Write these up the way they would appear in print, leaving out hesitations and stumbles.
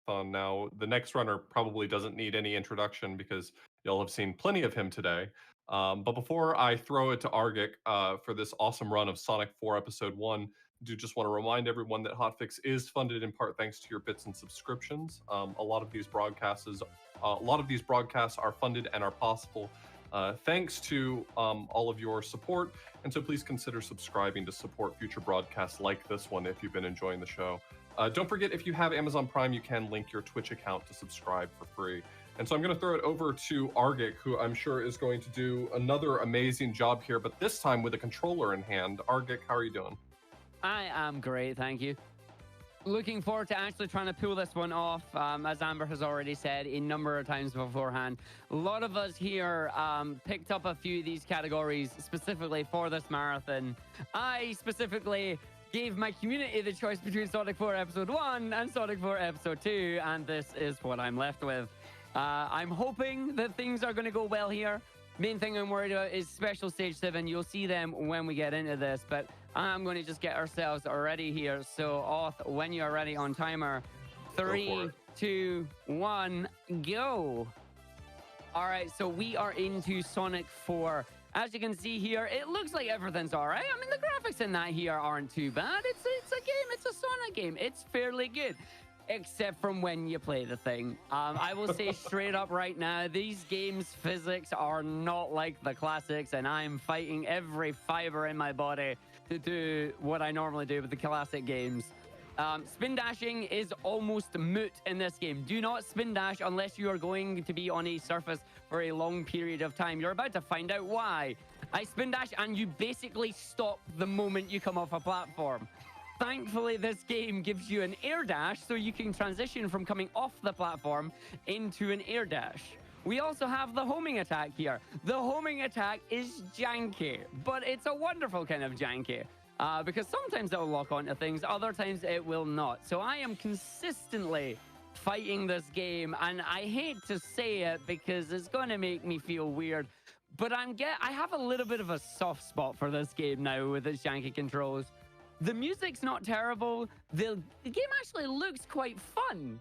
on now. The next runner probably doesn't need any introduction because you'll have seen plenty of him today. But before I throw it to Argick for this awesome run of Sonic 4 Episode 1, I do just want to remind everyone that Hotfix is funded in part thanks to your bits and subscriptions. A lot of these broadcasts are funded and are possible thanks to all of your support, and so please consider subscribing to support future broadcasts like this one if you've been enjoying the show. Don't forget, if you have Amazon Prime, you can link your Twitch account to subscribe for free. And so I'm going to throw it over to Argick, who I'm sure is going to do another amazing job here, but this time with a controller in hand. Argick, how are you doing? I am great, thank you. Looking forward to actually trying to pull this one off, as Amber has already said a number of times beforehand. A lot of us here picked up a few of these categories specifically for this marathon. I specifically gave my community the choice between Sonic 4 Episode 1 and Sonic 4 Episode 2, and this is what I'm left with. I'm hoping that things are going to go well here. Main thing I'm worried about is Special Stage 7. You'll see them when we get into this, but I'm going to just get ourselves ready here. So, Oth, when you're ready on timer, 3, 2, 1, go. All right, so we are into Sonic 4. As you can see here, it looks like everything's all right. I mean, the graphics in that here aren't too bad. It's a game. It's a Sonic game. It's fairly good. Except from when you play the thing. I will say straight up right now, these games' physics are not like the classics, and I'm fighting every fiber in my body to do what I normally do with the classic games. Spin dashing is almost moot in this game. Do not spin dash unless you are going to be on a surface for a long period of time. You're about to find out why. I spin dash and you basically stop the moment you come off a platform. Thankfully, this game gives you an air dash, so you can transition from coming off the platform into an air dash. We also have the homing attack here. The homing attack is janky, but it's a wonderful kind of janky. Because sometimes it will lock onto things, other times it will not. So I am consistently fighting this game, and I hate to say it because it's going to make me feel weird, but I have a little bit of a soft spot for this game now with its janky controls. The music's not terrible. The game actually looks quite fun.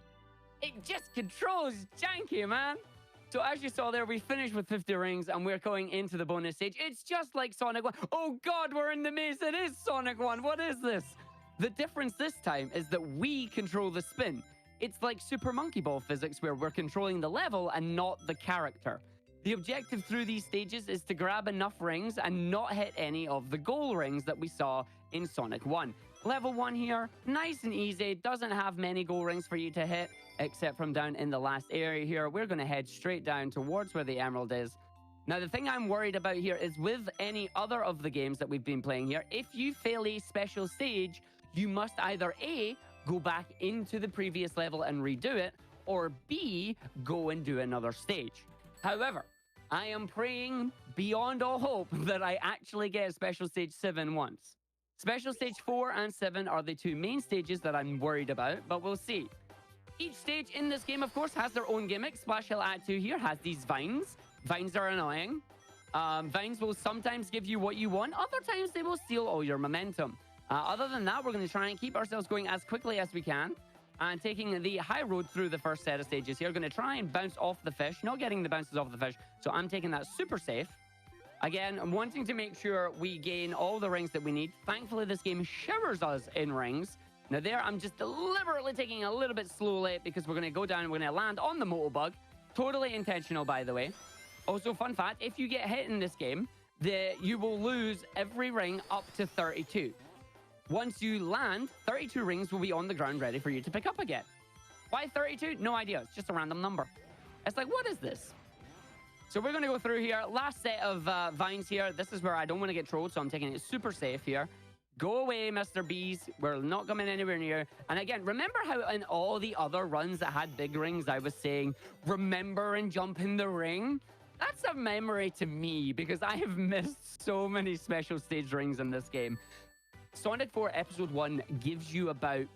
It just controls janky, man. So as you saw there, we finished with 50 rings and we're going into the bonus stage. It's just like Sonic 1. Oh God, we're in the maze. It is Sonic 1. What is this? The difference this time is that we control the spin. It's like Super Monkey Ball physics where we're controlling the level and not the character. The objective through these stages is to grab enough rings and not hit any of the goal rings that we saw in Sonic 1. Level 1 here, nice and easy, doesn't have many goal rings for you to hit, except from down in the last area here. We're going to head straight down towards where the emerald is. Now, the thing I'm worried about here is with any other of the games that we've been playing here, if you fail a special stage, you must either A, go back into the previous level and redo it, or B, go and do another stage. However, I am praying beyond all hope that I actually get Special Stage 7 once. Special Stage 4 and 7 are the two main stages that I'm worried about, but we'll see. Each stage in this game, of course, has their own gimmick. Splash Hill Act 2 here has these vines. Vines are annoying. Vines will sometimes give you what you want. Other times, they will steal all your momentum. Other than that, we're going to try and keep ourselves going as quickly as we can. And taking the high road through the first set of stages here. Going to try and bounce off the fish. Not getting the bounces off the fish. So I'm taking that super safe. Again, I'm wanting to make sure we gain all the rings that we need. Thankfully, this game showers us in rings. Now there, I'm just deliberately taking a little bit slowly because we're going to go down and we're going to land on the Motobug. Totally intentional, by the way. Also, fun fact, if you get hit in this game, you will lose every ring up to 32. Once you land, 32 rings will be on the ground ready for you to pick up again. Why 32? No idea. It's just a random number. It's like, what is this? So we're going to go through here. Last set of vines here. This is where I don't want to get trolled, so I'm taking it super safe here. Go away, Mr. Bees. We're not coming anywhere near. And again, remember how in all the other runs that had big rings, I was saying, remember and jump in the ring? That's a memory to me because I have missed so many special stage rings in this game. Sonic 4 Episode 1 gives you about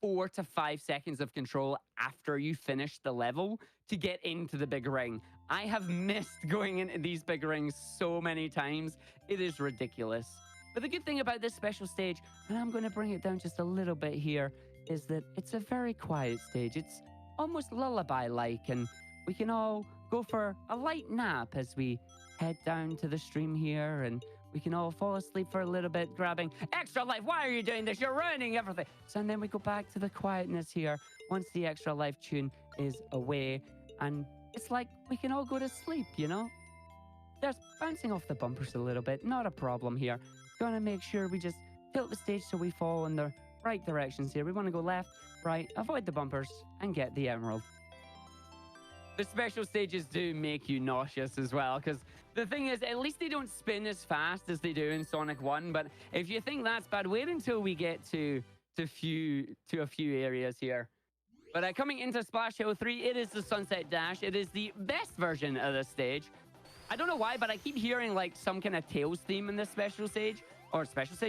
4 to 5 seconds of control after you finish the level to get into the big ring. I have missed going into these big rings so many times. It is ridiculous. But the good thing about this special stage, and I'm going to bring it down just a little bit here, is that it's a very quiet stage. It's almost lullaby-like, and we can all go for a light nap as we head down to the stream here, and we can all fall asleep for a little bit, grabbing extra life. Why are you doing this? You're ruining everything. So, and then we go back to the quietness here once the extra life tune is away, and it's like we can all go to sleep, you know? There's bouncing off the bumpers a little bit, not a problem here. Gonna make sure we just tilt the stage so we fall in the right directions here. We want to go left, right, avoid the bumpers, and get the emerald. The special stages do make you nauseous as well, because the thing is, at least they don't spin as fast as they do in Sonic 1, but if you think that's bad, wait until we get to a few areas here. But coming into Splash Hill 3, it is the Sunset Dash. It is the best version of this stage. I don't know why, but I keep hearing like some kind of Tails theme in this special stage,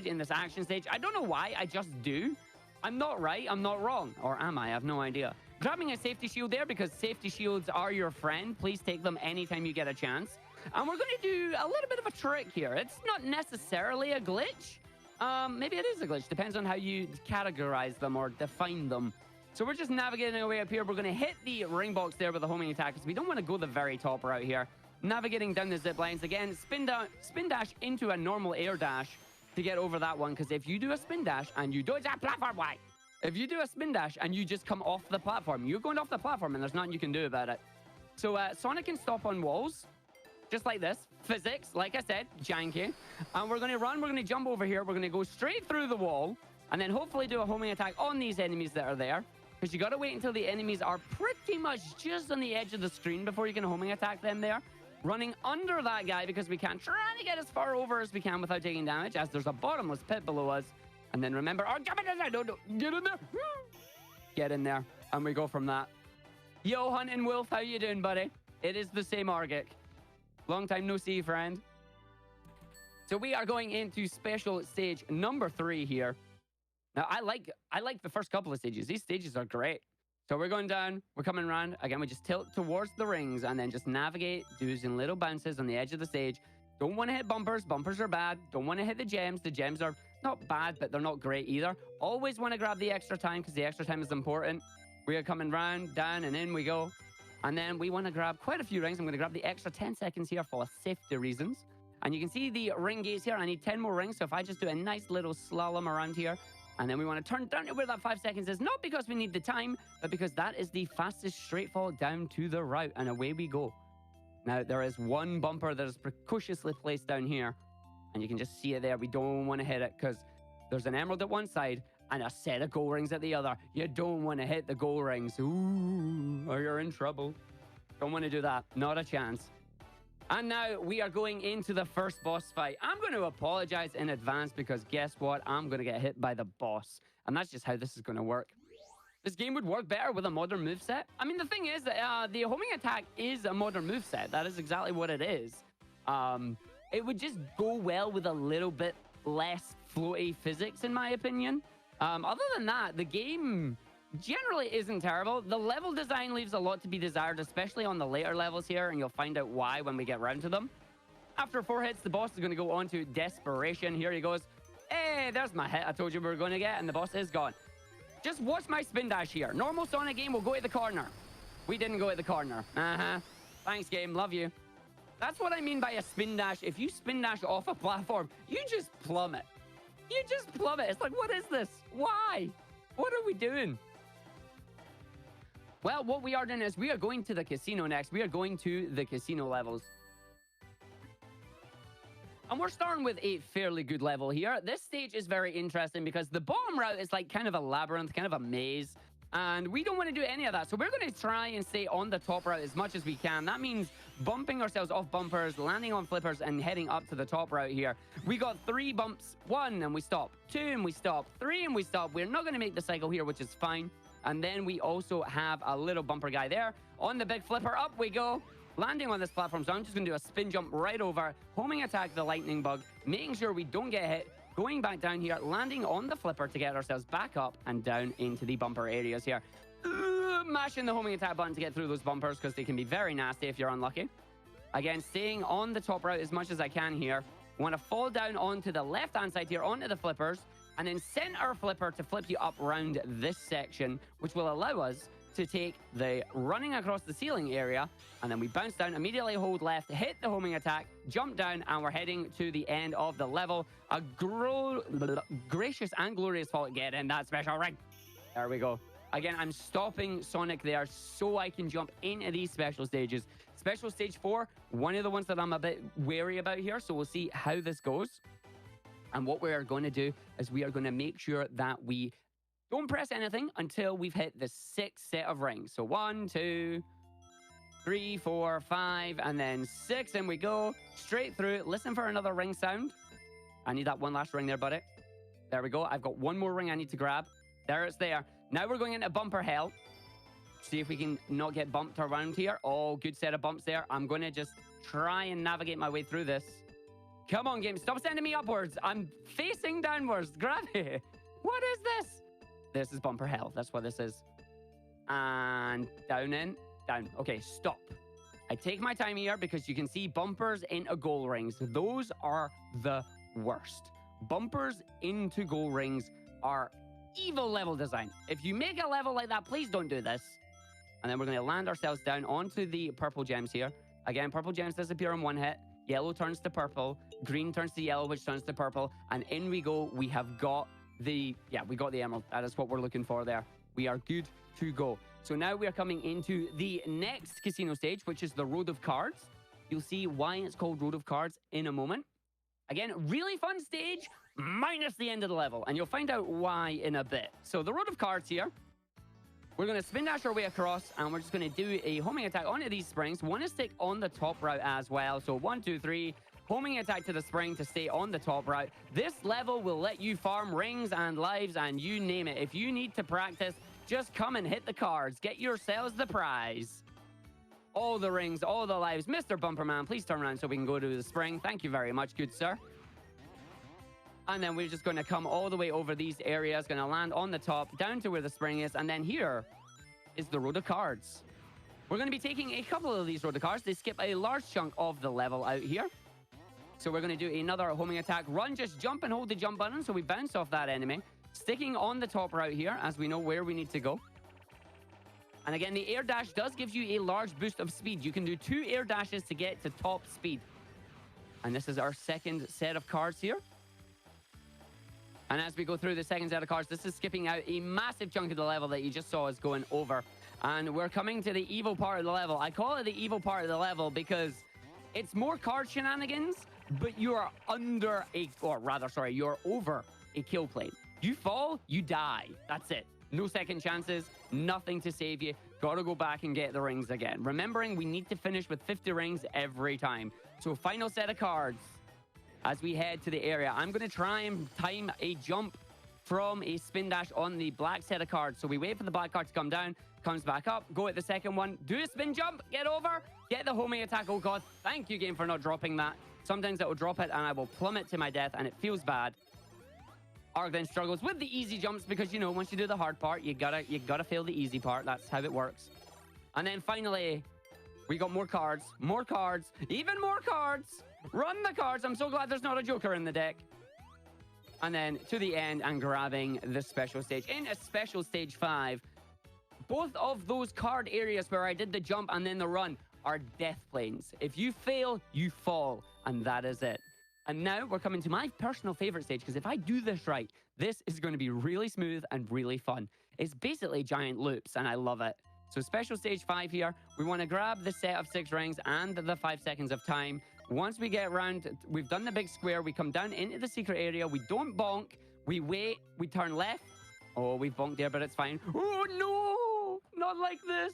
in this action stage. I don't know why, I just do. I'm not right, I'm not wrong. Or am I? I have no idea. Grabbing a safety shield there, because safety shields are your friend. Please take them anytime you get a chance. And we're going to do a little bit of a trick here. It's not necessarily a glitch. Maybe it is a glitch. Depends on how you categorize them or define them. So we're just navigating our way up here. We're going to hit the ring box there with the homing attack, because we don't want to go the very top route here. Navigating down the zip lines again. Spin dash into a normal air dash to get over that one, because if you do a spin dash and you do that platform, why? If you do a spin dash and you just come off the platform, you're going off the platform and there's nothing you can do about it. So Sonic can stop on walls, just like this. Physics, like I said, janky. And we're going to run, we're going to jump over here, we're going to go straight through the wall, and then hopefully do a homing attack on these enemies that are there. Because you got to wait until the enemies are pretty much just on the edge of the screen before you can homing attack them there. Running under that guy, because we can try to get as far over as we can without taking damage, as there's a bottomless pit below us. And then remember, oh, get in there. Get in there. And we go from that. Yo, Hunting Wolf, how you doing, buddy? It is the same Argick. Long time no see, friend. So we are going into special stage number 3 here. Now, I like the first couple of stages. These stages are great. So we're going down, we're coming around. Again, we just tilt towards the rings and then just navigate, doing little bounces on the edge of the stage. Don't want to hit bumpers. Bumpers are bad. Don't want to hit the gems. The gems are not bad, but they're not great either. Always want to grab the extra time, because the extra time is important. We are coming round, down, and in we go. And then we want to grab quite a few rings. I'm going to grab the extra 10 seconds here for safety reasons. And you can see the ring gates here. I need 10 more rings. So if I just do a nice little slalom around here, and then we want to turn down to where that 5 seconds is, not because we need the time, but because that is the fastest straight fall down to the route, and away we go. Now, there is one bumper that is precociously placed down here, and you can just see it there. We don't want to hit it, because there's an emerald at one side and a set of gold rings at the other. You don't want to hit the gold rings. Ooh, or you're in trouble. Don't want to do that. Not a chance. And now we are going into the first boss fight. I'm going to apologize in advance, because guess what? I'm going to get hit by the boss. And that's just how this is going to work. This game would work better with a modern moveset. I mean, the thing is that the homing attack is a modern moveset. That is exactly what it is. It would just go well with a little bit less floaty physics, in my opinion. Other than that, the game generally isn't terrible. The level design leaves a lot to be desired, especially on the later levels here, and you'll find out why when we get round to them. After 4 hits, the boss is going to go on to desperation. Here he goes. Hey, there's my hit I told you we were going to get, and the boss is gone. Just watch my spin dash here. Normal Sonic game will go at the corner. We didn't go at the corner. Thanks, game. Love you. That's what I mean by a spin dash. If you spin dash off a platform, you just plummet. You just plummet. It's like, what is this? Why? What are we doing? Well, what we are doing is we are going to the casino next. We are going to the casino levels. And we're starting with a fairly good level here. This stage is very interesting because the bottom route is like kind of a labyrinth, kind of a maze. And we don't want to do any of that. So we're going to try and stay on the top route as much as we can. That means bumping ourselves off bumpers, landing on flippers, and heading up to the top route here. We got 3 bumps. 1, and we stop. 2, and we stop. 3, and we stop. We're not going to make the cycle here, which is fine. And then we also have a little bumper guy there. On the big flipper, up we go. Landing on this platform, so I'm just going to do a spin jump right over, homing attack the lightning bug, making sure we don't get hit, going back down here, landing on the flipper to get ourselves back up and down into the bumper areas here. Mashing the homing attack button to get through those bumpers because they can be very nasty if you're unlucky. Again, staying on the top route as much as I can here. Want to fall down onto the left-hand side here, onto the flippers, and then send our flipper to flip you up around this section, which will allow us to take the running across the ceiling area, and then we bounce down, immediately hold left, hit the homing attack, jump down, and we're heading to the end of the level. A gracious and glorious fall to get in that special ring. There we go. Again, I'm stopping Sonic there so I can jump into these special stages. Special stage 4, one of the ones that I'm a bit wary about here, so we'll see how this goes. And what we are going to do is we are going to make sure that we don't press anything until we've hit the 6th set of rings. So 1, 2, 3, 4, 5, and then 6, and we go straight through. Listen for another ring sound. I need that one last ring there, buddy. There we go. I've got one more ring I need to grab. There it's there. Now we're going into bumper hell. See if we can not get bumped around here. Oh, good set of bumps there. I'm going to just try and navigate my way through this. Come on, game. Stop sending me upwards. I'm facing downwards. Grab it. What is this? This is bumper hell. That's what this is. And down in. Down. Okay, stop. I take my time here because you can see bumpers into goal rings. Those are the worst. Bumpers into goal rings are evil level design. If you make a level like that, please don't do this. And then we're going to land ourselves down onto the purple gems here. Again, purple gems disappear in one hit. Yellow turns to purple. Green turns to yellow, which turns to purple. And in we go. We have got the... Yeah, we got the emerald. That is what we're looking for there. We are good to go. So now we are coming into the next casino stage, which is the Road of Cards. You'll see why it's called Road of Cards in a moment. Again, really fun stage, minus the end of the level. And you'll find out why in a bit. So the Road of Cards here. We're going to spin dash our way across, and we're just going to do a homing attack onto these springs. Want to stick on the top route as well. So 1, 2, 3, homing attack to the spring to stay on the top route. This level will let you farm rings and lives and you name it. If you need to practice, just come and hit the cards. Get yourselves the prize. All the rings, all the lives. Mr. Bumperman, please turn around so we can go to the spring. Thank you very much, good sir. And then we're just going to come all the way over these areas, going to land on the top, down to where the spring is. And then here is the Road of Cards. We're going to be taking a couple of these Road of Cards. They skip a large chunk of the level out here. So we're going to do another homing attack. Run, just jump and hold the jump button so we bounce off that enemy. Sticking on the top route here as we know where we need to go. And again, the air dash does give you a large boost of speed. You can do 2 air dashes to get to top speed. And this is our second set of cards here. And as we go through the second set of cards, this is skipping out a massive chunk of the level that you just saw us going over. And we're coming to the evil part of the level. I call it the evil part of the level because it's more card shenanigans, but you're under a, or rather, sorry, you're over a kill plane. You fall, you die. That's it. No second chances, nothing to save you. Gotta go back and get the rings again. Remembering we need to finish with 50 rings every time. So final set of cards. As we head to the area, I'm going to try and time a jump from a spin dash on the black set of cards. So we wait for the black card to come down, comes back up, go at the second one, do a spin jump, get over, get the homing attack. Oh God, thank you game for not dropping that. Sometimes it will drop it and I will plummet to my death and it feels bad. Arg then struggles with the easy jumps because, you know, once you do the hard part, you gotta fail the easy part. That's how it works. And then finally, we got more cards, even more cards. Run the cards. I'm so glad there's not a joker in the deck. And then to the end and grabbing the special stage. In a special stage 5, both of those card areas where I did the jump and then the run are death planes. If you fail, you fall. And that is it. And now we're coming to my personal favorite stage, because if I do this right, this is going to be really smooth and really fun. It's basically giant loops, and I love it. So special stage 5 here, we want to grab the set of 6 rings and the 5 seconds of time. Once we get around, we've done the big square, we come down into the secret area, we don't bonk, we wait, we turn left. Oh, we bonked there, but it's fine. Oh, no! Not like this.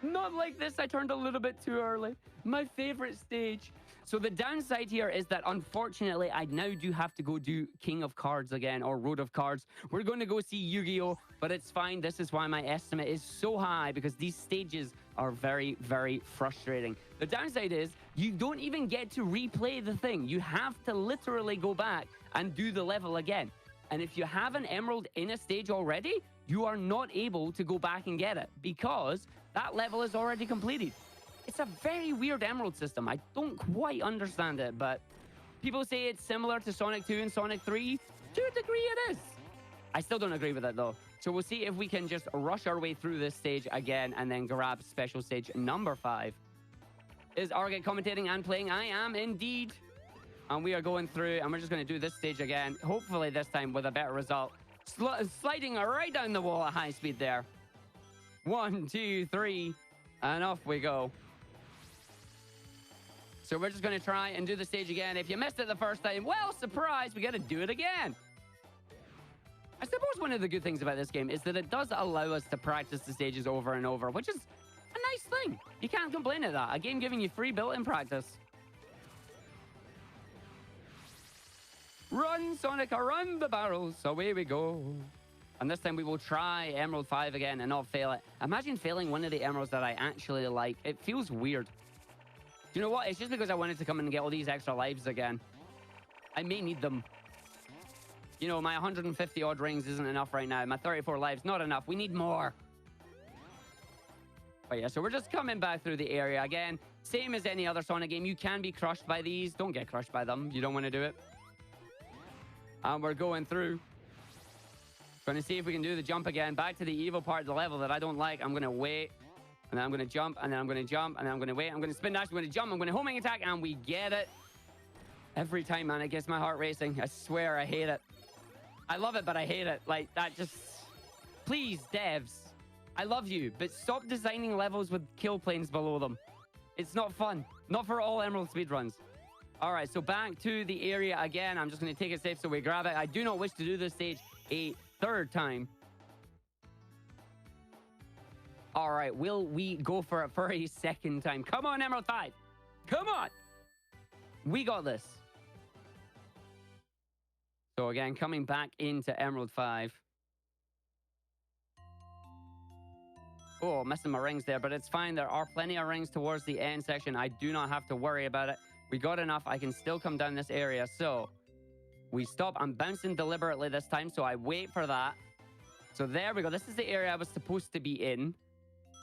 Not like this. I turned a little bit too early. My favorite stage. So the downside here is that, unfortunately, I now do have to go do King of Cards again, or Road of Cards. We're going to go see Yu-Gi-Oh! But it's fine. This is why my estimate is so high, because these stages are very, very frustrating. The downside is you don't even get to replay the thing. You have to literally go back and do the level again. And if you have an emerald in a stage already, you are not able to go back and get it because that level is already completed. It's a very weird emerald system. I don't quite understand it, but people say it's similar to Sonic 2 and Sonic 3. To a degree, it is. I still don't agree with it, though. So we'll see if we can just rush our way through this stage again and then grab special stage number 5. Is Argick commentating and playing? I am indeed. And we are going through, and we're just going to do this stage again. Hopefully this time with a better result. Sliding right down the wall at high speed there. 1, 2, 3, and off we go. So we're just going to try and do the stage again. If you missed it the first time, well, surprise, we got to do it again. I suppose one of the good things about this game is that it does allow us to practice the stages over and over, which is a nice thing. You can't complain at that. A game giving you free built-in practice. Run, Sonic, around the barrels. Away we go. And this time we will try Emerald 5 again and not fail it. Imagine failing one of the emeralds that I actually like. It feels weird. Do you know what? It's just because I wanted to come in and get all these extra lives again. I may need them. You know, my 150 odd rings isn't enough right now. My 34 lives, not enough. We need more. But yeah, so we're just coming back through the area again. Same as any other Sonic game. You can be crushed by these. Don't get crushed by them. You don't want to do it. And we're going through. Going to see if we can do the jump again. Back to the evil part of the level that I don't like. I'm going to wait. And then I'm going to jump. And then I'm going to jump. And then I'm going to wait. I'm going to spin dash. I'm going to jump. I'm going to homing attack. And we get it. Every time, man, it gets my heart racing. I swear I hate it. I love it, but I hate it. Like, that just... Please, devs. I love you, but stop designing levels with kill planes below them. It's not fun. Not for all Emerald speedruns. All right, so back to the area again. I'm just going to take it safe so we grab it. I do not wish to do this stage a third time. All right, will we go for it for a second time? Come on, Emerald 5. Come on. We got this. So again, coming back into Emerald 5. Oh, missing my rings there, but it's fine. There are plenty of rings towards the end section. I do not have to worry about it. We got enough. I can still come down this area. So we stop. I'm bouncing deliberately this time, so I wait for that. So there we go. This is the area I was supposed to be in.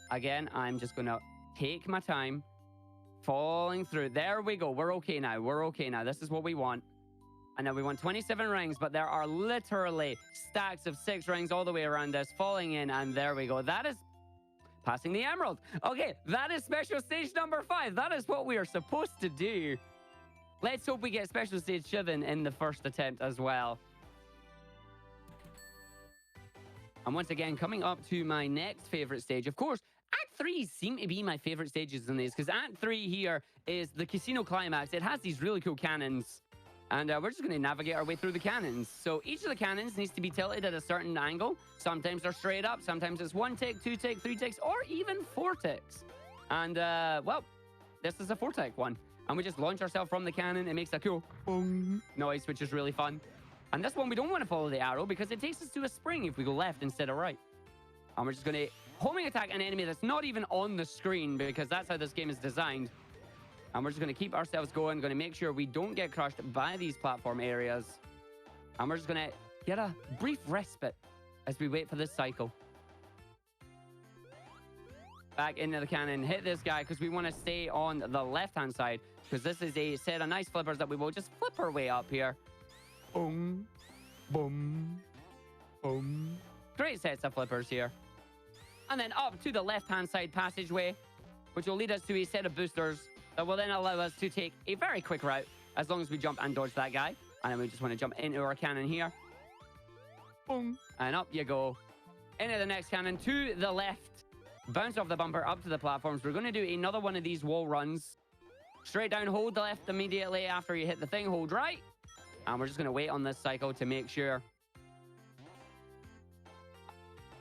Again, I'm just going to take my time. Falling through. There we go. We're okay now. We're okay now. This is what we want. And now we want 27 rings, but there are literally stacks of 6 rings all the way around this, falling in, and there we go. That is passing the emerald. Okay, that is special stage number 5. That is what we are supposed to do. Let's hope we get special stage 7 in the first attempt as well. And once again, coming up to my next favorite stage, of course, Act 3 seem to be my favorite stages in these, because Act 3 here is the casino climax. It has these really cool cannons. And we're just going to navigate our way through the cannons. So each of the cannons needs to be tilted at a certain angle. Sometimes they're straight up. Sometimes it's 1 tick, 2 tick, 3 ticks, or even 4 ticks. And, well, this is a 4 tick one. And we just launch ourselves from the cannon. It makes a cool boom noise, which is really fun. And this one, we don't want to follow the arrow because it takes us to a spring if we go left instead of right. And we're just going to homing attack an enemy that's not even on the screen because that's how this game is designed. And we're just going to keep ourselves going. Going to make sure we don't get crushed by these platform areas. And we're just going to get a brief respite as we wait for this cycle. Back into the cannon. Hit this guy because we want to stay on the left-hand side. Because this is a set of nice flippers that we will just flip our way up here. Boom. Boom. Boom. Great sets of flippers here. And then up to the left-hand side passageway, which will lead us to a set of boosters that will then allow us to take a very quick route as long as we jump and dodge that guy. And then we just want to jump into our cannon here. Boom. And up you go. Into the next cannon to the left. Bounce off the bumper up to the platforms. We're going to do another one of these wall runs. Straight down, hold left immediately after you hit the thing. Hold right. And we're just going to wait on this cycle to make sure.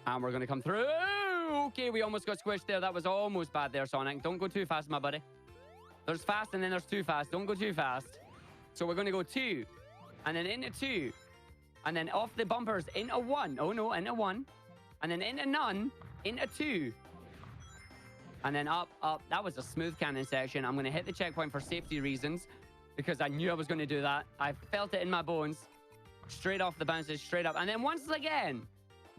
And we're going to come through. Okay, we almost got squished there. That was almost bad there, Sonic. Don't go too fast, my buddy. There's fast and then there's too fast. Don't go too fast. So we're going to go 2. And then into 2. And then off the bumpers into 1. Oh, no, into 1. And then into none. Into 2. And then up, up. That was a smooth cannon section. I'm going to hit the checkpoint for safety reasons. Because I knew I was going to do that. I felt it in my bones. Straight off the bounces, straight up. And then once again,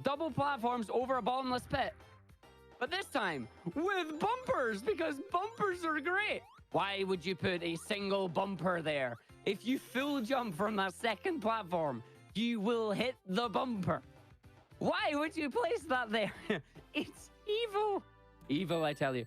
double platforms over a bottomless pit. But this time, with bumpers. Because bumpers are great. Why would you put a single bumper there? If you full jump from that second platform, you will hit the bumper. Why would you place that there? It's evil. Evil, I tell you.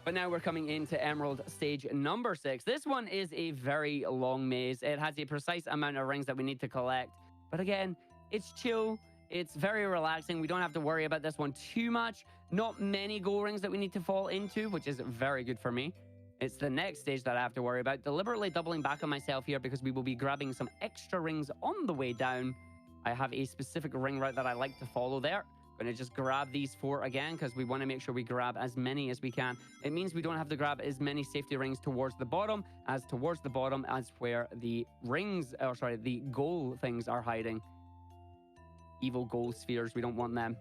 But now we're coming into Emerald stage number 6. This one is a very long maze. It has a precise amount of rings that we need to collect. But again, it's chill. It's very relaxing. We don't have to worry about this one too much. Not many gold rings that we need to fall into, which is very good for me. It's the next stage that I have to worry about. Deliberately doubling back on myself here because we will be grabbing some extra rings on the way down. I have a specific ring route that I like to follow there. Going to just grab these 4 again because we want to make sure we grab as many as we can. It means we don't have to grab as many safety rings towards the bottom as where the rings, or sorry, the goal things are hiding. Evil gold spheres, we don't want them.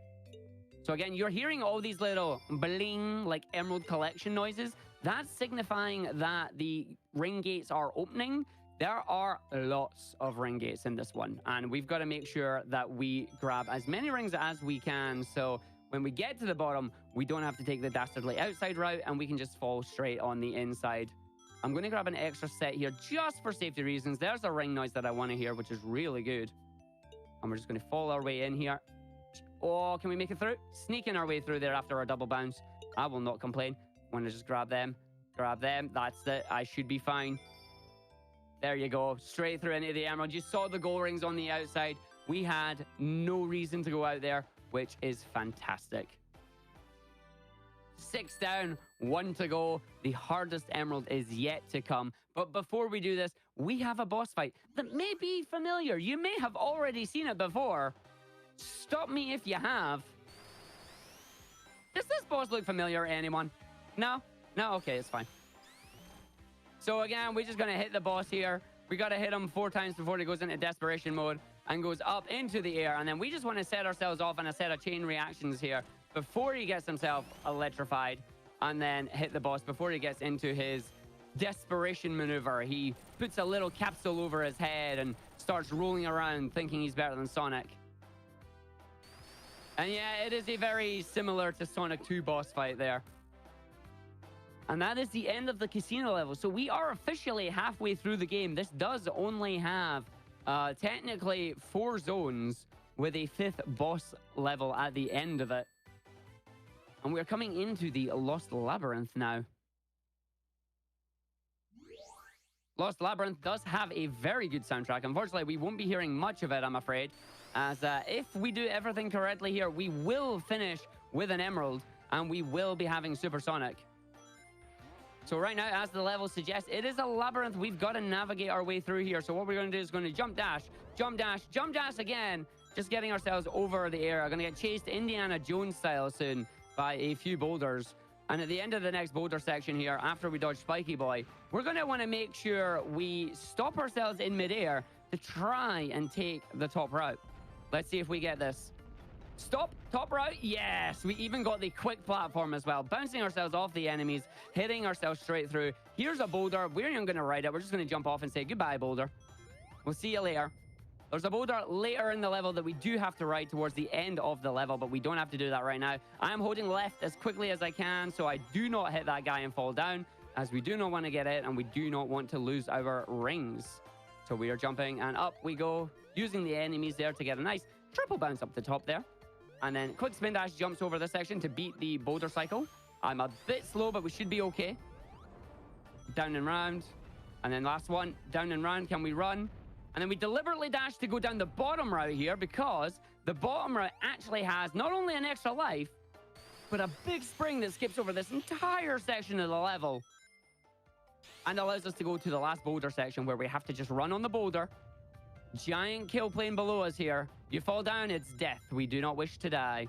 So again, you're hearing all these little bling, like emerald collection noises. That's signifying that the ring gates are opening. There are lots of ring gates in this one, and we've got to make sure that we grab as many rings as we can. So when we get to the bottom, we don't have to take the dastardly outside route, and we can just fall straight on the inside. I'm going to grab an extra set here just for safety reasons. There's a ring noise that I want to hear, which is really good. And we're just going to fall our way in here. Oh, can we make it through? Sneaking our way through there after our double bounce. I will not complain. Want to just grab them. Grab them. That's it. I should be fine. There you go. Straight through into the emerald. You saw the gold rings on the outside. We had no reason to go out there, which is fantastic. 6 down, 1 to go. The hardest emerald is yet to come. But before we do this, we have a boss fight that may be familiar. You may have already seen it before. Stop me if you have. Does this boss look familiar to anyone? No? No? Okay, it's fine. So again, we're just going to hit the boss here. We got to hit him 4 times before he goes into desperation mode and goes up into the air. And then we just want to set ourselves off on a set of chain reactions here before he gets himself electrified, and then hit the boss before he gets into his desperation maneuver. He puts a little capsule over his head and starts rolling around thinking he's better than Sonic. And yeah, it is a very similar to Sonic 2 boss fight there. And that is the end of the casino level. So we are officially halfway through the game. This does only have technically 4 zones with a 5th boss level at the end of it. And we're coming into the Lost Labyrinth now. Lost Labyrinth does have a very good soundtrack. Unfortunately, we won't be hearing much of it, I'm afraid. As if we do everything correctly here, we will finish with an emerald, and we will be having Supersonic. So right now, as the level suggests, it is a labyrinth. We've got to navigate our way through here. So what we're going to do is going to jump dash, jump dash, jump dash again. Just getting ourselves over the air. I'm going to get chased Indiana Jones style soon by a few boulders. And at the end of the next boulder section here, after we dodge Spiky Boy, we're going to want to make sure we stop ourselves in midair to try and take the top route. Let's see if we get this. Stop, top route, yes. We even got the quick platform as well, bouncing ourselves off the enemies, hitting ourselves straight through. Here's a boulder. We're not even going to ride it. We're just going to jump off and say goodbye, boulder. We'll see you later. There's a boulder later in the level that we do have to ride towards the end of the level, but we don't have to do that right now. I am holding left as quickly as I can, so I do not hit that guy and fall down, as we do not want to get it, and we do not want to lose our rings. So we are jumping, and up we go, using the enemies there to get a nice triple bounce up the top there. And then quick spin dash jumps over this section to beat the boulder cycle. I'm a bit slow, but we should be okay. Down and round. And then last one, down and round. Can we run? And then we deliberately dash to go down the bottom route here, because the bottom route actually has not only an extra life, but a big spring that skips over this entire section of the level. And allows us to go to the last boulder section where we have to just run on the boulder. Giant kill plane below us here. You fall down, it's death. We do not wish to die.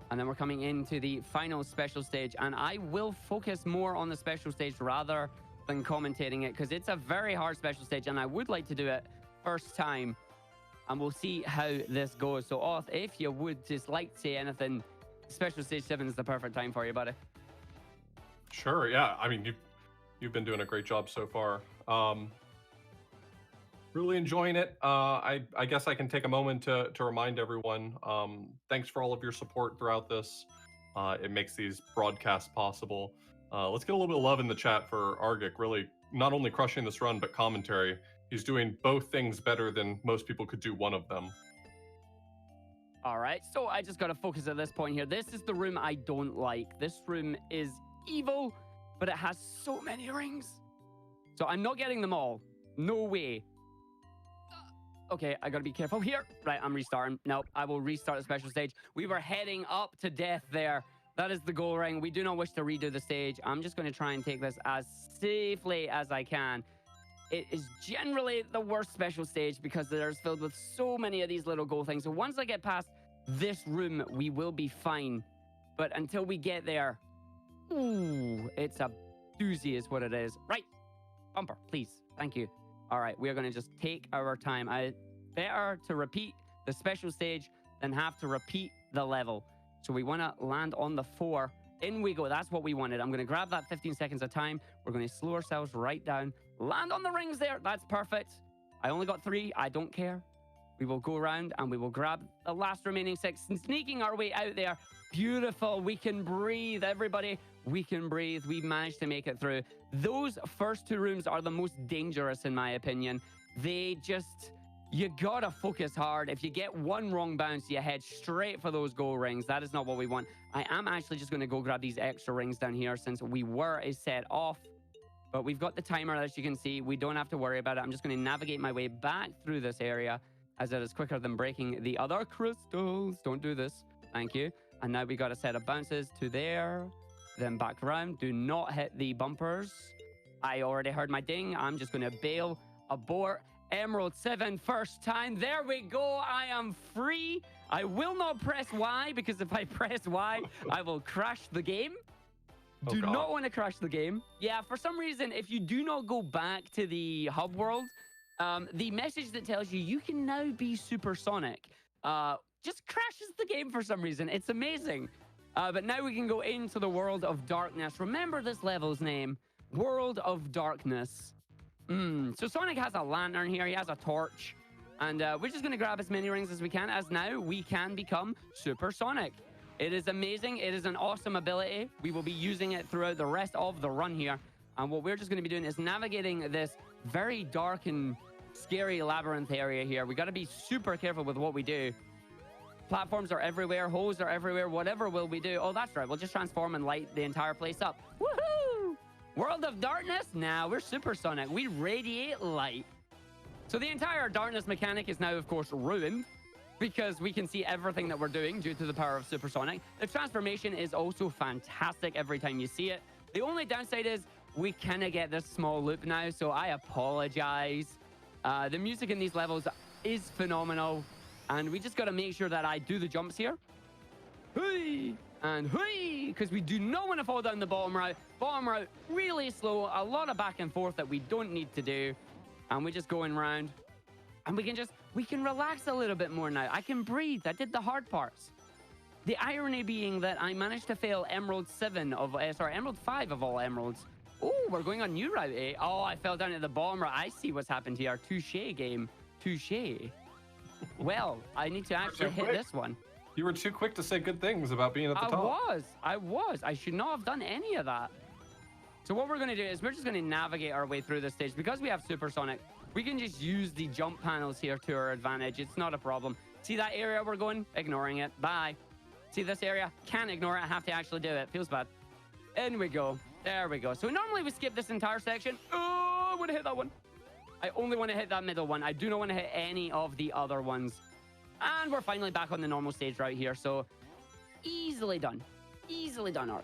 And then we're coming into the final special stage. And I will focus more on the special stage rather than commentating it, because it's a very hard special stage, and I would like to do it first time. And we'll see how this goes. So, Oth, if you would just like to say anything, special stage 7 is the perfect time for you, buddy. Sure, yeah. I mean, you've been doing a great job so far. Really enjoying it. I guess I can take a moment to remind everyone, thanks for all of your support throughout this. It makes these broadcasts possible. Let's get a little bit of love in the chat for Argick, really not only crushing this run, but commentary. He's doing both things better than most people could do one of them. All right, so I just got to focus at this point here. This is the room I don't like. This room is evil, but it has so many rings. So I'm not getting them all. No way. Okay, I got to be careful here. Right, I'm restarting. Nope, I will restart the special stage. We were heading up to death there. That is the goal ring. We do not wish to redo the stage. I'm just going to try and take this as safely as I can. It is generally the worst special stage because there's filled with so many of these little goal things. So once I get past this room, we will be fine. But until we get there, ooh, it's a doozy is what it is. Right, bumper, please. Thank you. All right, we are going to just take our time. Better to repeat the special stage than have to repeat the level. So we want to land on the 4. In we go. That's what we wanted. I'm going to grab that 15 seconds of time. We're going to slow ourselves right down. Land on the rings there. That's perfect. I only got 3. I don't care. We will go around and we will grab the last remaining 6 and sneaking our way out there. Beautiful. We can breathe, everybody. We can breathe. We managed to make it through. Those first 2 rooms are the most dangerous, in my opinion. They just... You gotta focus hard. If you get one wrong bounce, you head straight for those goal rings. That is not what we want. I am actually just going to go grab these extra rings down here since we were a set off. But we've got the timer, as you can see. We don't have to worry about it. I'm just going to navigate my way back through this area as it is quicker than breaking the other crystals. Don't do this. Thank you. And now we got a set of bounces to there, then back around. Do not hit the bumpers. I already heard my ding. I'm just going to bail, abort. Emerald 7 first time. There we go. I am free. I will not press Y because if I press Y, I will crash the game. Do not want to crash the game. Yeah, for some reason, if you do not go back to the hub world, the message that tells you you can now be supersonic just crashes the game for some reason. It's amazing. But now we can go into the world of darkness. Remember this level's name, World of Darkness. So Sonic has a lantern here. He has a torch. And we're just going to grab as many rings as we can, as now we can become supersonic. It is amazing. It is an awesome ability. We will be using it throughout the rest of the run here. And what we're just going to be doing is navigating this very dark and scary labyrinth area here. We got to be super careful with what we do. Platforms are everywhere. Holes are everywhere. Whatever will we do? Oh, that's right. We'll just transform and light the entire place up. Woohoo! World of Darkness? Now we're supersonic. We radiate light. So the entire darkness mechanic is now, of course, ruined because we can see everything that we're doing due to the power of supersonic. The transformation is also fantastic every time you see it. The only downside is we kind of get this small loop now, so I apologize. The music in these levels is phenomenal, and we just got to make sure that I do the jumps here. Hey! And hey! Because we do not want to fall down the bottom route. Bottom route, really slow. A lot of back and forth that we don't need to do. And we're just going around. And we can relax a little bit more now. I can breathe. I did the hard parts. The irony being that I managed to fail Emerald 7 of, Emerald 5 of all emeralds. Oh, we're going on new route, eh? Oh, I fell down at the bottom route. I see what's happened here. Touche, game. Touche. Well, I need to actually hit this one. You were too quick to say good things about being at the top. I was. I should not have done any of that. So what we're going to do is we're just going to navigate our way through this stage. Because we have supersonic, we can just use the jump panels here to our advantage. It's not a problem. See that area we're going? Ignoring it. Bye. See this area? Can't ignore it. I have to actually do it. Feels bad. In we go. There we go. So normally we skip this entire section. Oh, I want to hit that one. I only want to hit that middle one. I do not want to hit any of the other ones. And we're finally back on the normal stage right here. So easily done. Easily done, Ark.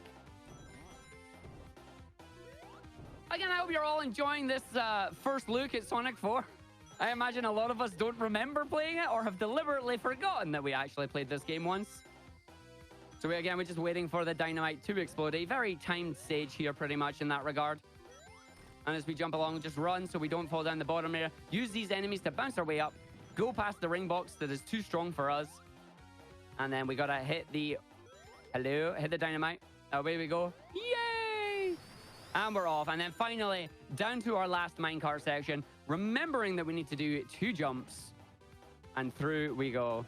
Again, I hope you're all enjoying this first look at Sonic 4. I imagine a lot of us don't remember playing it or have deliberately forgotten that we actually played this game once. So we're just waiting for the dynamite to explode. A very timed stage here pretty much in that regard. And as we jump along, just run so we don't fall down the bottom area. Use these enemies to bounce our way up. Go past the ring box that is too strong for us. And then we gotta hit the... Hello? Hit the dynamite. Away we go. Yay! And we're off. And then finally, down to our last minecart section. Remembering that we need to do 2 jumps. And through we go.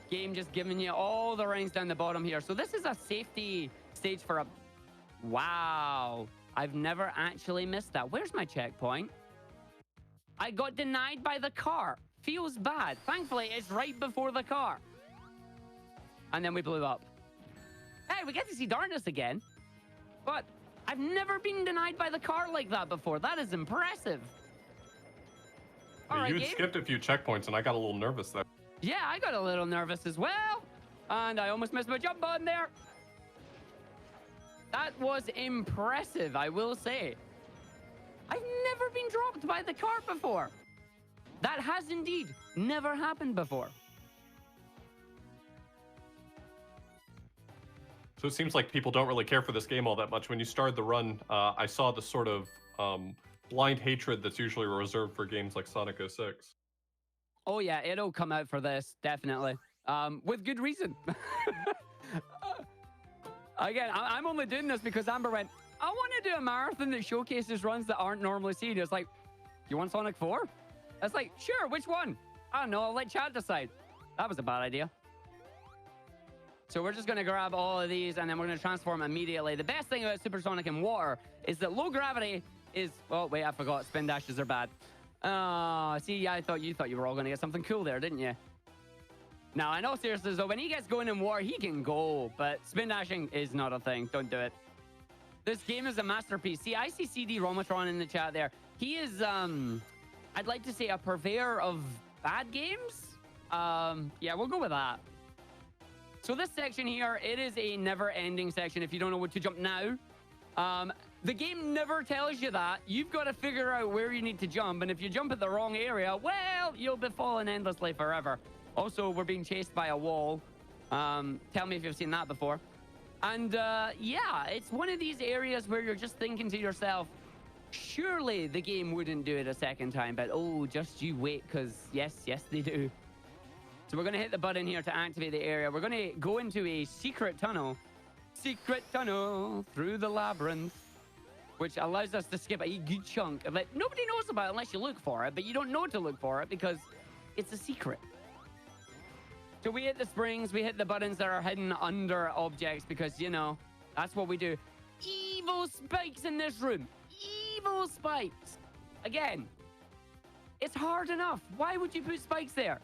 Game just giving you all the rings down the bottom here. So this is a safety stage for a... Wow. I've never actually missed that. Where's my checkpoint? I got denied by the car. Feels bad. Thankfully, it's right before the car. And then we blew up. Hey, we get to see darkness again. But I've never been denied by the car like that before. That is impressive. All right, you game. skipped a few checkpoints, and I got a little nervous there. Yeah, I got a little nervous as well. And I almost missed my jump button there. That was impressive, I will say. I've never been dropped by the cart before. That has indeed never happened before. So it seems like people don't really care for this game all that much. When you started the run, I saw the sort of blind hatred that's usually reserved for games like Sonic 06. Oh yeah, it'll come out for this, definitely. With good reason. Again, I'm only doing this because Amber went, I want to do a marathon that showcases runs that aren't normally seen. It's like, you want Sonic 4? It's like, sure, which one? I don't know, I'll let Chad decide. That was a bad idea. So we're just going to grab all of these and then we're going to transform immediately. The best thing about Supersonic in water is that low gravity is... Oh, wait, I forgot. Spin dashes are bad. See, I thought you were all going to get something cool there, didn't you? Now, I know seriously, though, when he gets going in water, he can go, but spin dashing is not a thing. Don't do it. This game is a masterpiece. See, I see CD Romatron in the chat there. He is, I'd like to say a purveyor of bad games. Yeah, we'll go with that. So this section here, it is a never-ending section if you don't know what to jump now. The game never tells you that. You've got to figure out where you need to jump, and if you jump at the wrong area, well, you'll be falling endlessly forever. Also, we're being chased by a wall. Tell me if you've seen that before. And yeah, it's one of these areas where you're just thinking to yourself, surely the game wouldn't do it a second time, but oh, just you wait, because yes, they do. So we're going to hit the button here to activate the area. We're going to go into a secret tunnel through the labyrinth, which allows us to skip a good chunk of it. Nobody knows about it unless you look for it, but you don't know to look for it because it's a secret. So we hit the springs, we hit the buttons that are hidden under objects because, you know, that's what we do. Evil spikes in this room. Evil spikes. Again, it's hard enough. Why would you put spikes there?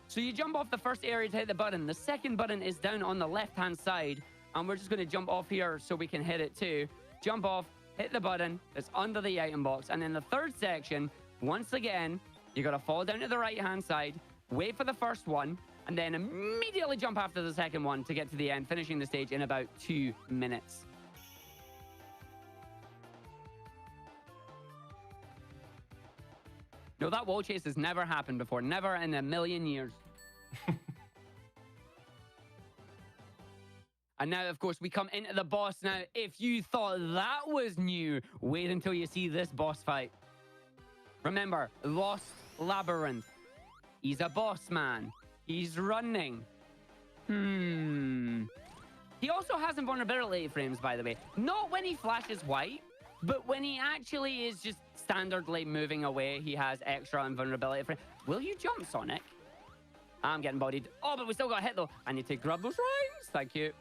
So you jump off the first area to hit the button. The second button is down on the left-hand side, and we're just going to jump off here so we can hit it too. Jump off, hit the button that's under the item box, and in the third section, once again, you got to fall down to the right-hand side, wait for the first one, and then immediately jump after the second one to get to the end, finishing the stage in about 2 minutes. No, that wall chase has never happened before. Never in a million years. And now, of course, we come into the boss. Now, if you thought that was new, wait until you see this boss fight. Remember, Lost Labyrinth. He's a boss man. He's running. He also has invulnerability frames, by the way. Not when he flashes white, but when he actually is just standardly moving away, he has extra invulnerability frames. Will you jump, Sonic? I'm getting bodied. Oh, but we still got a hit, though. I need to grab those rings. Thank you.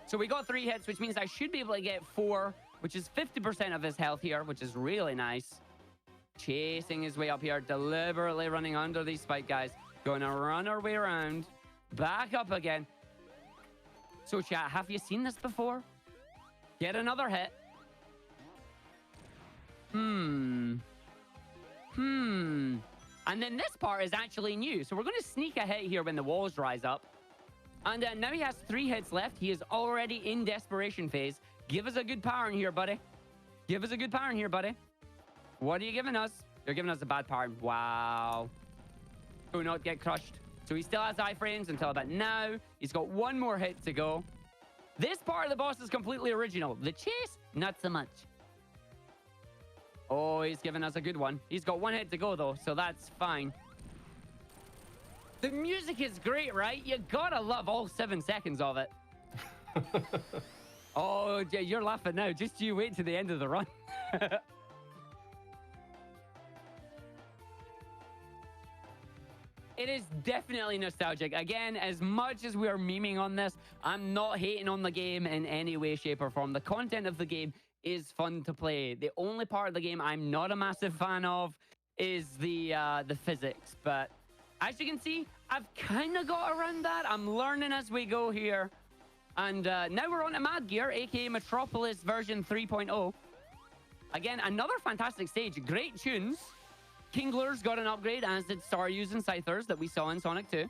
So we got 3 hits, which means I should be able to get 4, which is 50% of his health here, which is really nice. Chasing his way up here, deliberately running under these spike guys. Going to run our way around. Back up again. So, chat, have you seen this before? Get another hit. And then this part is actually new. So we're going to sneak a hit here when the walls rise up. And now he has 3 hits left. He is already in desperation phase. Give us a good power in here, buddy. Give us a good power in here, buddy. What are you giving us? You're giving us a bad power. Wow. Do not get crushed. So he still has iframes until about now. He's got 1 more hit to go. This part of the boss is completely original. The chase, not so much. Oh, he's giving us a good one. He's got 1 hit to go, though, so that's fine. The music is great, right? You gotta love all 7 seconds of it. Oh, you're laughing now. Just you wait to the end of the run. It is definitely nostalgic. Again, as much as we are memeing on this, I'm not hating on the game in any way, shape, or form. The content of the game is fun to play. The only part of the game I'm not a massive fan of is the physics, but As you can see, I've kind of got around that. I'm learning as we go here. And now we're on to Mad Gear, aka Metropolis version 3.0. Again, another fantastic stage. Great tunes. Kingler's got an upgrade, as did Staryus and Scythers that we saw in Sonic 2.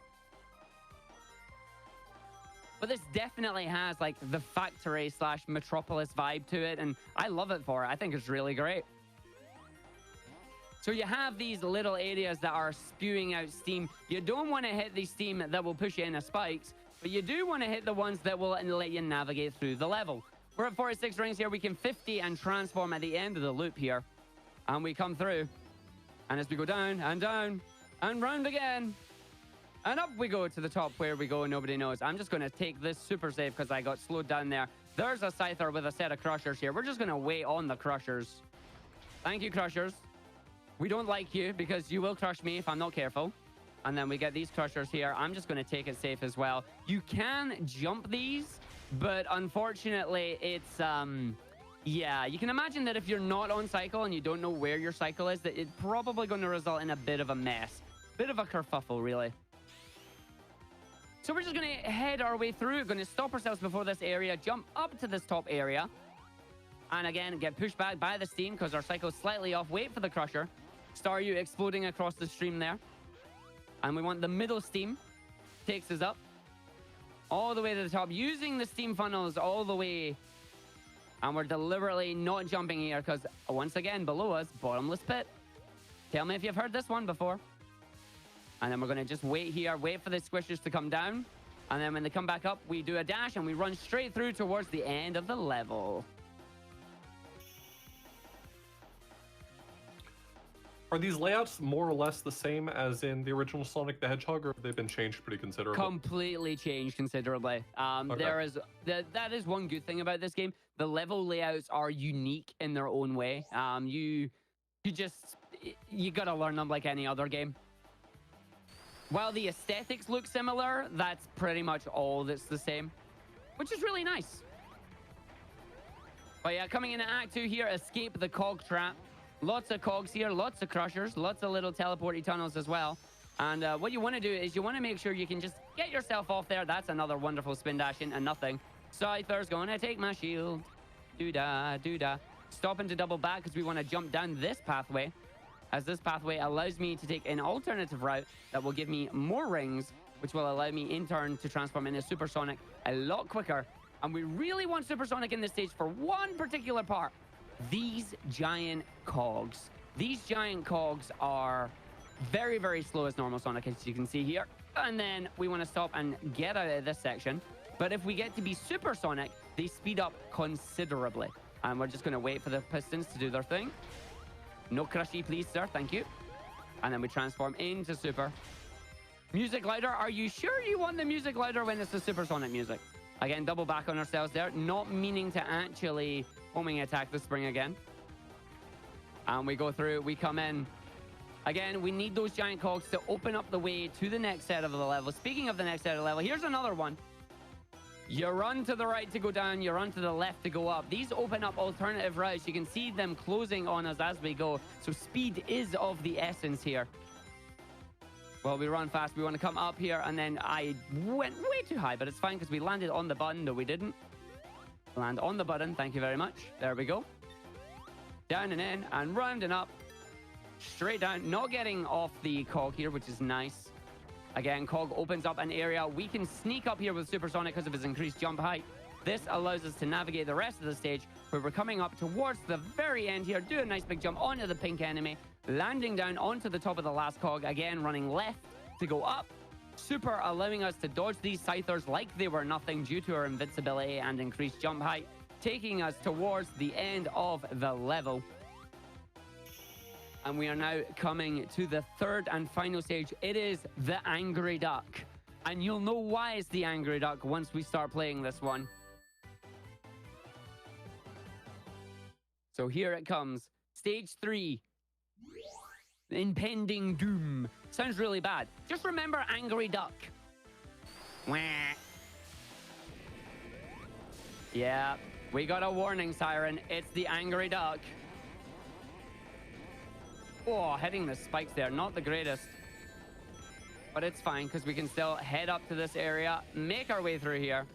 But this definitely has like the factory / Metropolis vibe to it, and I love it for it. I think it's really great. So you have these little areas that are spewing out steam. You don't want to hit the steam that will push you into spikes, but you do want to hit the ones that will let you navigate through the level. We're at 46 rings here. We can 50 and transform at the end of the loop here. And we come through. And as we go down and down and round again, and up we go to the top where we go, nobody knows. I'm just going to take this super safe because I got slowed down there. There's a Scyther with a set of Crushers here. We're just going to wait on the Crushers. Thank you, Crushers. We don't like you because you will crush me if I'm not careful. And then we get these Crushers here. I'm just going to take it safe as well. You can jump these, but unfortunately it's yeah, you can imagine that if you're not on cycle and you don't know where your cycle is, that it's probably going to result in a bit of a mess. Bit of a kerfuffle, really. So we're just going to head our way through. We're going to stop ourselves before this area, jump up to this top area, and again get pushed back by the steam because our cycle's slightly off. Wait for the Crusher. Staryu exploding across the stream there. And we want the middle steam. Takes us up all the way to the top, using the steam funnels all the way. And we're deliberately not jumping here because, once again, below us, bottomless pit. Tell me if you've heard this one before. And then we're going to just wait here, wait for the squishers to come down. And then when they come back up, we do a dash and we run straight through towards the end of the level. Are these layouts more or less the same as in the original Sonic the Hedgehog, or have they been changed pretty considerably? Completely changed considerably. Okay. That is one good thing about this game. The level layouts are unique in their own way. You gotta learn them like any other game. While the aesthetics look similar, that's pretty much all that's the same, which is really nice. But yeah, coming in at Act 2 here, escape the cog trap. Lots of cogs here, lots of Crushers, lots of little teleporty tunnels as well. And what you want to do is you want to make sure you can just get yourself off there. That's another wonderful spin dash into nothing. Scyther's going to take my shield. Doo-da, doo-da. Stopping to double back because we want to jump down this pathway, as this pathway allows me to take an alternative route that will give me more rings, which will allow me in turn to transform into Supersonic a lot quicker. And we really want Supersonic in this stage for one particular part. These giant cogs. These giant cogs are very, very slow as normal Sonic, as you can see here. And then we want to stop and get out of this section. But if we get to be Supersonic, they speed up considerably. And we're just going to wait for the pistons to do their thing. No crushy, please, sir. Thank you. And then we transform into Super. Music louder. Are you sure you want the music louder when it's the Supersonic music? Again, double back on ourselves there. Not meaning to actually homing attack the spring again. And we go through. We come in. Again, we need those giant cogs to open up the way to the next set of the level. Speaking of the next set of the level, here's another one. You run to the right to go down. You run to the left to go up. These open up alternative routes. You can see them closing on us as we go. So speed is of the essence here. Well, we run fast. We want to come up here. And then I went way too high, but it's fine because we landed on the button. No, we didn't. Land on the button. Thank you very much. There we go. Down and in and round and up. Straight down. Not getting off the cog here, which is nice. Again, cog opens up an area. We can sneak up here with Supersonic because of his increased jump height. This allows us to navigate the rest of the stage where we're coming up towards the very end here. Do a nice big jump onto the pink enemy. Landing down onto the top of the last cog. Again, running left to go up. Super allowing us to dodge these Scythers like they were nothing due to our invincibility and increased jump height. Taking us towards the end of the level. And we are now coming to the third and final stage. It is the Angry Duck. And you'll know why it's the Angry Duck once we start playing this one. So here it comes. Stage 3. Impending Doom. Sounds really bad. Just remember Angry Duck. Wah. Yeah, we got a warning siren. It's the Angry Duck. Oh, hitting the spikes there. Not the greatest. but it's fine because we can still head up to this area, make our way through here.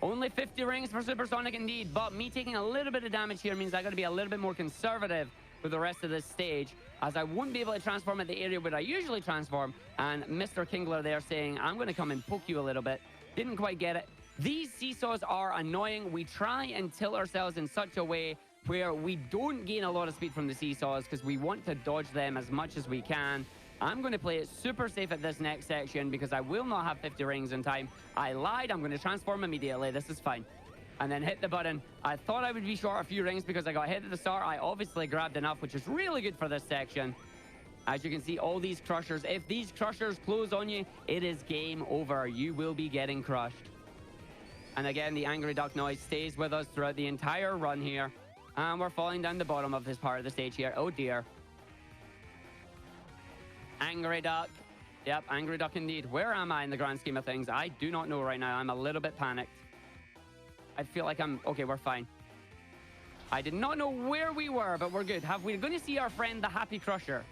Only 50 rings for Supersonic indeed, but me taking a little bit of damage here means I got to be a little bit more conservative with the rest of this stage, as I wouldn't be able to transform at the area where I usually transform. And Mr. Kingler there saying, I'm going to come and poke you a little bit. Didn't quite get it. These seesaws are annoying. We try and tilt ourselves in such a way where we don't gain a lot of speed from the seesaws because we want to dodge them as much as we can. I'm going to play it super safe at this next section because I will not have 50 rings in time. I lied. I'm going to transform immediately. This is fine. And then hit the button. I thought I would be short a few rings because I got hit at the start. I obviously grabbed enough, which is really good for this section. As you can see, all these crushers. If these crushers close on you, it is game over. You will be getting crushed. And again, the angry duck noise stays with us throughout the entire run here. And we're falling down the bottom of this part of the stage here. Oh dear. Angry duck. Yep, angry duck indeed. Where am I in the grand scheme of things? I do not know right now. I'm a little bit panicked. I feel like I'm... Okay, we're fine. I did not know where we were, but we're good. Have we going to see our friend, the Happy Crusher?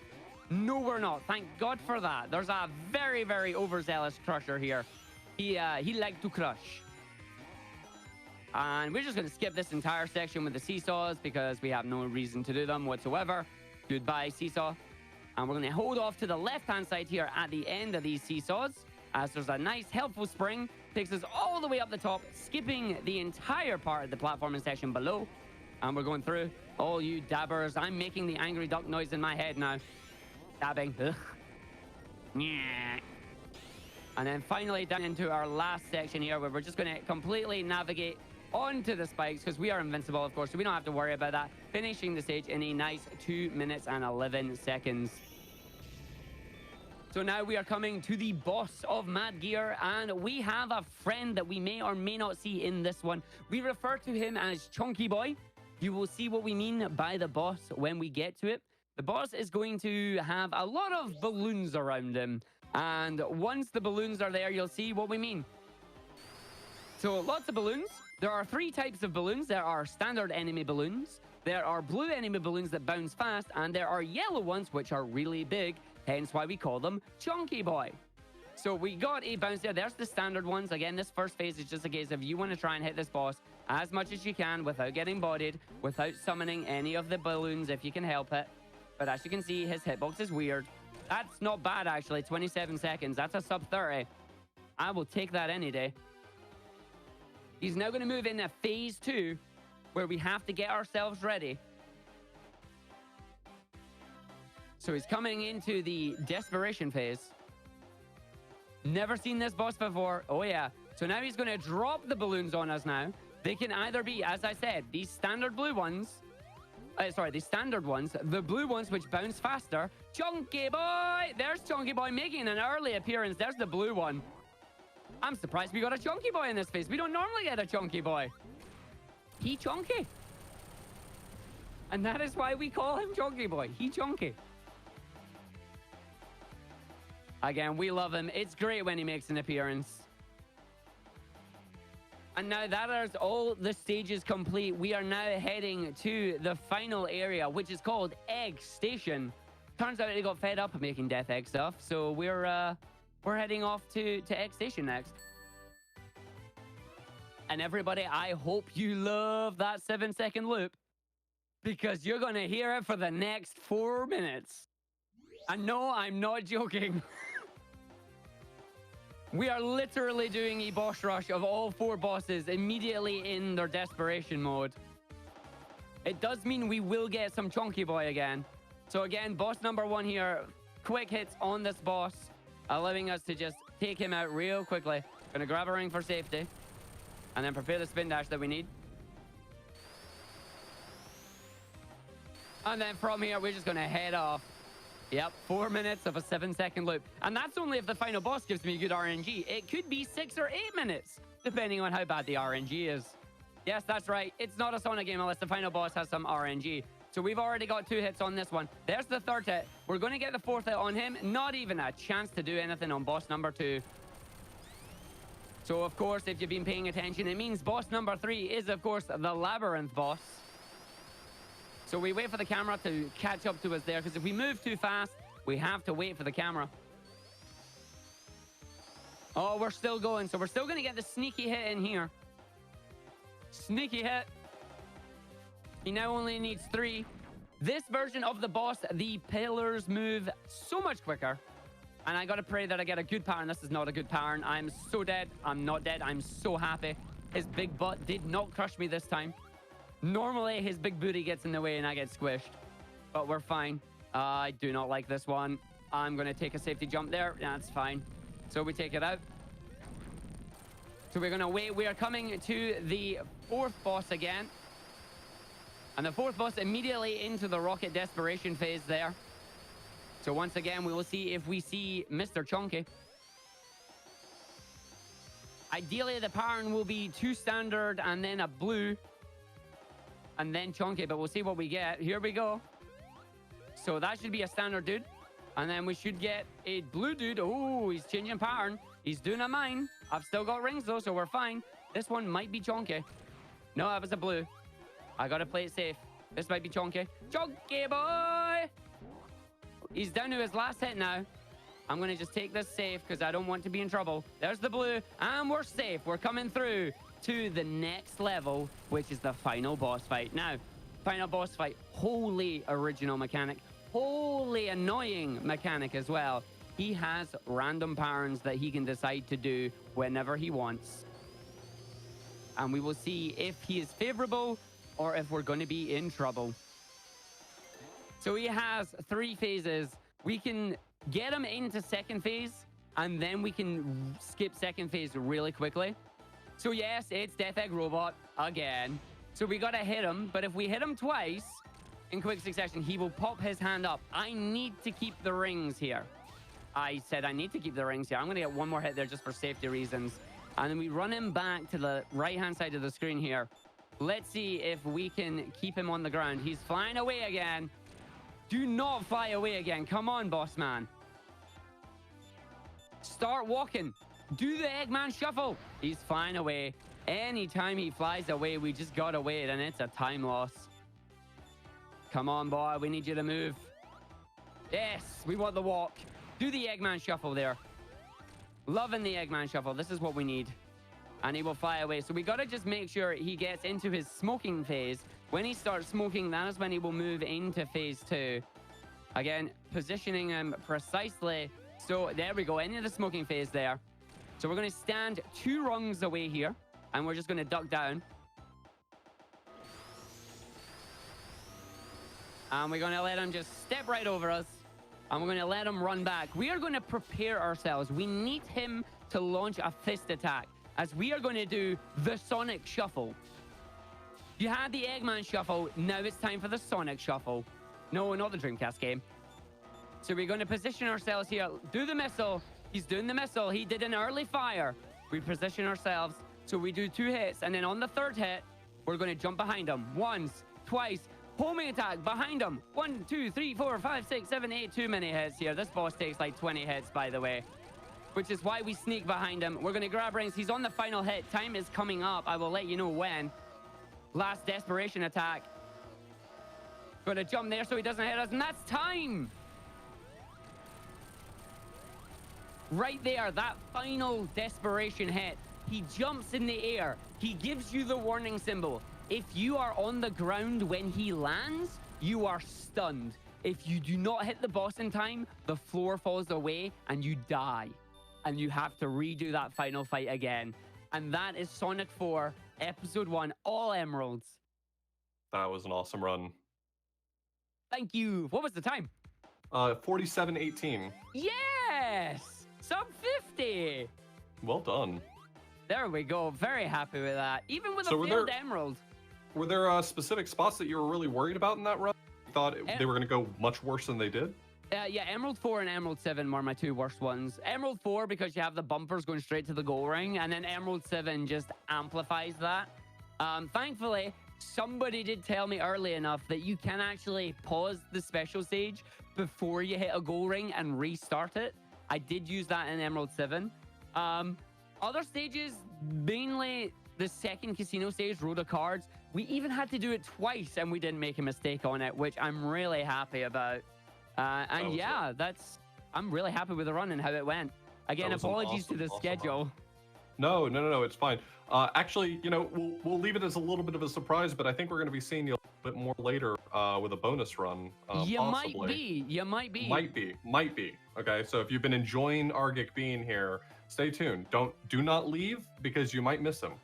No, we're not. Thank God for that. There's a very, very overzealous Crusher here. He liked to crush. And we're just going to skip this entire section with the seesaws because we have no reason to do them whatsoever. Goodbye, seesaw. And we're going to hold off to the left-hand side here at the end of these seesaws, as there's a nice, helpful spring. Takes us all the way up the top, skipping the entire part of the platforming section below. And we're going through. All you dabbers, I'm making the angry duck noise in my head now. Dabbing. Ugh. Yeah. And then finally down into our last section here, where we're just going to completely navigate onto the spikes, because we are invincible, of course, so we don't have to worry about that. Finishing the stage in a nice 2 minutes and 11 seconds. So now we are coming to the boss of Mad Gear, and we have a friend that we may or may not see in this one. We refer to him as Chunky Boy. You will see what we mean by the boss when we get to it. The boss is going to have a lot of balloons around him, and once the balloons are there, you'll see what we mean. So lots of balloons. There are 3 types of balloons. There are standard enemy balloons, there are blue enemy balloons that bounce fast, and there are yellow ones which are really big, hence why we call them Chunky Boy. So we got a bounce there. There's the standard ones. Again, this first phase is just a case of you want to try and hit this boss as much as you can without getting bodied, without summoning any of the balloons if you can help it. But as you can see, his hitbox is weird. That's not bad, actually. 27 seconds. That's a sub 30. I will take that any day. He's now going to move into phase 2, where we have to get ourselves ready. So he's coming into the desperation phase. Never seen this boss before. Oh, yeah. So now he's going to drop the balloons on us now. They can either be, as I said, these standard blue ones. The standard ones. The blue ones, which bounce faster. Chunky Boy! There's Chunky Boy making an early appearance. There's the blue one. I'm surprised we got a Chunky Boy in this phase. We don't normally get a Chunky Boy. He chunky. And that is why we call him Chunky Boy. He chunky. Again, we love him. It's great when he makes an appearance. And now that is all the stages complete. We are now heading to the final area, which is called Egg Station. Turns out they got fed up of making Death Egg stuff, so we're heading off to Egg Station next. And everybody, I hope you love that 7-second loop, because you're going to hear it for the next 4 minutes. And no, I'm not joking. We are literally doing a boss rush of all 4 bosses immediately in their desperation mode. It does mean we will get some Chunky Boy again. So again, boss number 1 here. Quick hits on this boss, allowing us to just take him out real quickly. Gonna grab a ring for safety, and then prepare the spin dash that we need. And then from here, we're just gonna head off. Yep, 4 minutes of a 7-second loop. And that's only if the final boss gives me good RNG. It could be 6 or 8 minutes, depending on how bad the RNG is. Yes, that's right. It's not a Sonic game unless the final boss has some RNG. So we've already got 2 hits on this one. There's the 3rd hit. We're going to get the 4th hit on him. Not even a chance to do anything on boss number 2. So, of course, if you've been paying attention, it means boss number 3 is, of course, the Labyrinth boss. So we wait for the camera to catch up to us there, because if we move too fast, we have to wait for the camera. Oh, we're still going. So we're still going to get the sneaky hit in here. Sneaky hit. He now only needs 3. This version of the boss, the pillars move so much quicker. And I got to pray that I get a good pattern. This is not a good pattern. I'm so dead. I'm not dead. I'm so happy. His big butt did not crush me this time. Normally, his big booty gets in the way and I get squished. But we're fine. I do not like this one. I'm going to take a safety jump there. That's fine. So we take it out. So we're going to wait. We are coming to the 4th boss again. And the 4th boss immediately into the rocket desperation phase there. So once again, we will see if we see Mr. Chunky. Ideally, the pattern will be 2 standard and then a blue. And then Chunky, but we'll see what we get. Here we go. So that should be a standard dude. And then we should get a blue dude. Oh, he's changing pattern. He's doing a mine. I've still got rings though, so we're fine. This one might be Chunky. No, that was a blue. I gotta play it safe. This might be Chunky. Chunky boy! He's down to his last hit now. I'm gonna just take this safe because I don't want to be in trouble. There's the blue, and we're safe. We're coming through to the next level, which is the final boss fight. Now, final boss fight, wholly original mechanic, wholly annoying mechanic as well. He has random patterns that he can decide to do whenever he wants. And we will see if he is favorable or if we're going to be in trouble. So he has 3 phases. We can get him into 2nd phase, and then we can skip 2nd phase really quickly. So yes, it's Death Egg Robot again. So we got to hit him, but if we hit him twice in quick succession, he will pop his hand up. I need to keep the rings here. I said I need to keep the rings here. I'm going to get 1 more hit there just for safety reasons. And then we run him back to the right-hand side of the screen here. Let's see if we can keep him on the ground. He's flying away again. Do not fly away again. Come on, boss man. Start walking. Do the Eggman shuffle. He's flying away. Anytime he flies away, we just gotta wait, and it's a time loss. Come on, boy. We need you to move. Yes, we want the walk. Do the Eggman shuffle there. Loving the Eggman shuffle. This is what we need. And he will fly away. So we got to just make sure he gets into his smoking phase. When he starts smoking, that is when he will move into phase 2. Again, positioning him precisely. So there we go, into the smoking phase there. So we're going to stand 2 rungs away here. And we're just going to duck down. And we're going to let him just step right over us. And we're going to let him run back. We are going to prepare ourselves. We need him to launch a fist attack, as we are going to do the Sonic Shuffle. You had the Eggman Shuffle. Now it's time for the Sonic Shuffle. No, not the Dreamcast game. So we're going to position ourselves here. Do the missile. He's doing the missile. He did an early fire. We position ourselves. So we do 2 hits. And then on the 3rd hit, we're going to jump behind him. Once, twice. Homing attack behind him. 1, 2, 3, 4, 5, 6, 7, 8. Too many hits here. This boss takes like 20 hits, by the way. Which is why we sneak behind him. We're going to grab rings. He's on the final hit. Time is coming up. I will let you know when. Last desperation attack. Going to jump there so he doesn't hit us. And that's time. Right there. That final desperation hit. He jumps in the air. He gives you the warning symbol. If you are on the ground when he lands, you are stunned. If you do not hit the boss in time, the floor falls away and you die. And you have to redo that final fight again. And that is Sonic 4, Episode 1, all emeralds. That was an awesome run. Thank you. What was the time? 47:18. Yes! Sub 50. Well done. There we go. Very happy with that. Even with So a failed emerald. Were there specific spots that you were really worried about in that run? You thought they were going to go much worse than they did? Yeah, Emerald 4 and Emerald 7 were my 2 worst ones. Emerald 4 because you have the bumpers going straight to the goal ring, and then Emerald 7 just amplifies that. Thankfully, somebody did tell me early enough that you can actually pause the special stage before you hit a goal ring and restart it. I did use that in Emerald 7. Other stages, mainly the 2nd casino stage, Road of Cards, we even had to do it twice and we didn't make a mistake on it, which I'm really happy about. And yeah, I'm really happy with the run and how it went. Again, was an apologies to the awesome run. schedule. No, it's fine. Actually, we'll leave it as a little bit of a surprise, but I think we're going to be seeing you a little bit more later with a bonus run, You might possibly. be. You might be. Might be. Okay, so if you've been enjoying Argick being here, stay tuned. Do not leave because you might miss him.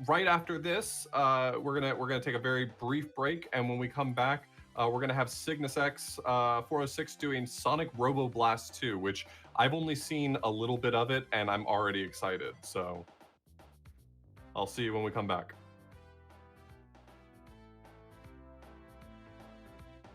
Right after this, we're gonna take a very brief break, and when we come back, we're gonna have Cygnus X 406 doing Sonic Robo Blast 2, which I've only seen a little bit of it, and I'm already excited. So I'll see you when we come back.